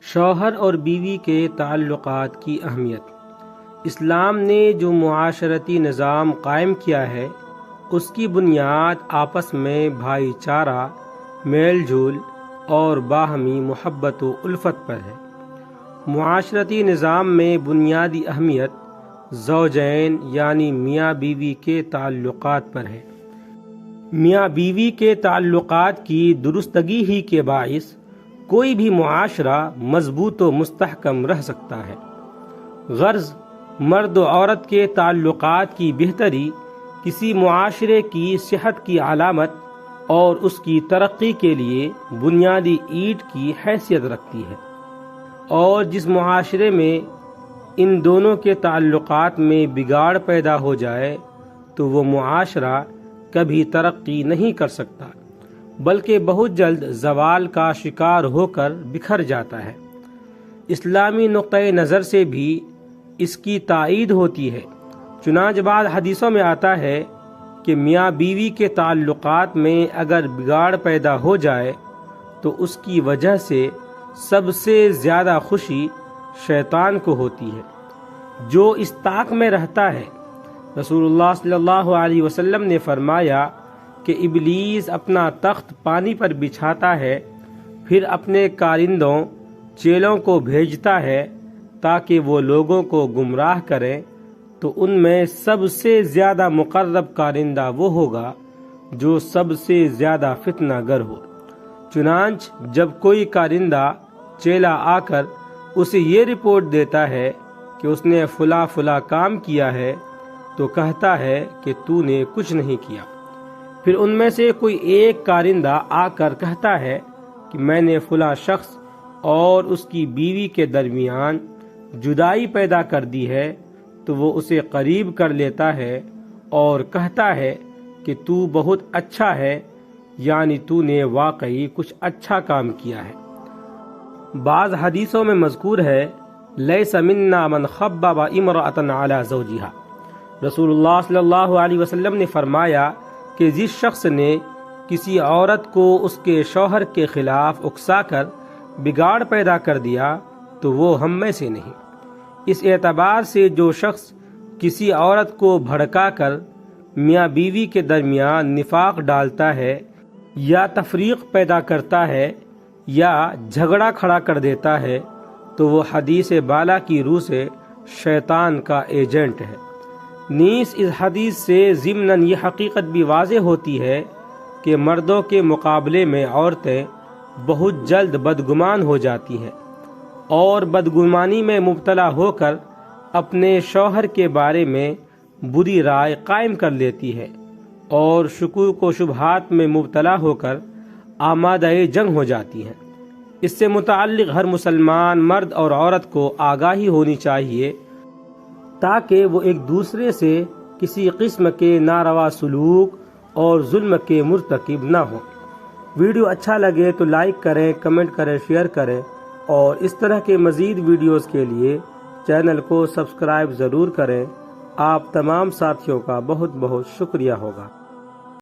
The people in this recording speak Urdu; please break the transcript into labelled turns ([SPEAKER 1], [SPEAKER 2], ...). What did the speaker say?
[SPEAKER 1] شوہر اور بیوی کے تعلقات کی اہمیت۔ اسلام نے جو معاشرتی نظام قائم کیا ہے اس کی بنیاد آپس میں بھائی چارہ، میل جول اور باہمی محبت و الفت پر ہے۔ معاشرتی نظام میں بنیادی اہمیت زوجین یعنی میاں بیوی کے تعلقات پر ہے۔ میاں بیوی کے تعلقات کی درستگی ہی کے باعث کوئی بھی معاشرہ مضبوط و مستحکم رہ سکتا ہے۔ غرض مرد و عورت کے تعلقات کی بہتری کسی معاشرے کی صحت کی علامت اور اس کی ترقی کے لیے بنیادی اینٹ کی حیثیت رکھتی ہے، اور جس معاشرے میں ان دونوں کے تعلقات میں بگاڑ پیدا ہو جائے تو وہ معاشرہ کبھی ترقی نہیں کر سکتا، بلکہ بہت جلد زوال کا شکار ہو کر بکھر جاتا ہے۔ اسلامی نقطۂ نظر سے بھی اس کی تائید ہوتی ہے، چنانچہ بعض حدیثوں میں آتا ہے کہ میاں بیوی کے تعلقات میں اگر بگاڑ پیدا ہو جائے تو اس کی وجہ سے سب سے زیادہ خوشی شیطان کو ہوتی ہے، جو اس طاق میں رہتا ہے۔ رسول اللہ صلی اللہ علیہ وسلم نے فرمایا کہ ابلیس اپنا تخت پانی پر بچھاتا ہے، پھر اپنے کارندوں چیلوں کو بھیجتا ہے تاکہ وہ لوگوں کو گمراہ کریں، تو ان میں سب سے زیادہ مقرب کارندہ وہ ہوگا جو سب سے زیادہ فتنہ گر ہو۔ چنانچہ جب کوئی کارندہ چیلا آ کر اسے یہ رپورٹ دیتا ہے کہ اس نے فلاں فلاں کام کیا ہے تو کہتا ہے کہ تو نے کچھ نہیں کیا۔ پھر ان میں سے کوئی ایک کارندہ آ کر کہتا ہے کہ میں نے فلاں شخص اور اس کی بیوی کے درمیان جدائی پیدا کر دی ہے، تو وہ اسے قریب کر لیتا ہے اور کہتا ہے کہ تو بہت اچھا ہے، یعنی تو نے واقعی کچھ اچھا کام کیا ہے۔ بعض حدیثوں میں مذکور ہے لیس منا من خبب امرأۃ علی زوجہا۔ رسول اللہ صلی اللہ علیہ وسلم نے فرمایا کہ جس شخص نے کسی عورت کو اس کے شوہر کے خلاف اکسا کر بگاڑ پیدا کر دیا تو وہ ہم میں سے نہیں۔ اس اعتبار سے جو شخص کسی عورت کو بھڑکا کر میاں بیوی کے درمیان نفاق ڈالتا ہے یا تفریق پیدا کرتا ہے یا جھگڑا کھڑا کر دیتا ہے تو وہ حدیث بالا کی روح سے شیطان کا ایجنٹ ہے۔ نیز اس حدیث سے ضمناً یہ حقیقت بھی واضح ہوتی ہے کہ مردوں کے مقابلے میں عورتیں بہت جلد بدگمان ہو جاتی ہیں اور بدگمانی میں مبتلا ہو کر اپنے شوہر کے بارے میں بری رائے قائم کر لیتی ہے اور شکوک و شبہات میں مبتلا ہو کر آمادہ جنگ ہو جاتی ہیں۔ اس سے متعلق ہر مسلمان مرد اور عورت کو آگاہی ہونی چاہیے تاکہ وہ ایک دوسرے سے کسی قسم کے ناروا سلوک اور ظلم کے مرتکب نہ ہوں۔ ویڈیو اچھا لگے تو لائک کریں، کمنٹ کریں، شیئر کریں، اور اس طرح کے مزید ویڈیوز کے لیے چینل کو سبسکرائب ضرور کریں۔ آپ تمام ساتھیوں کا بہت بہت شکریہ ہوگا۔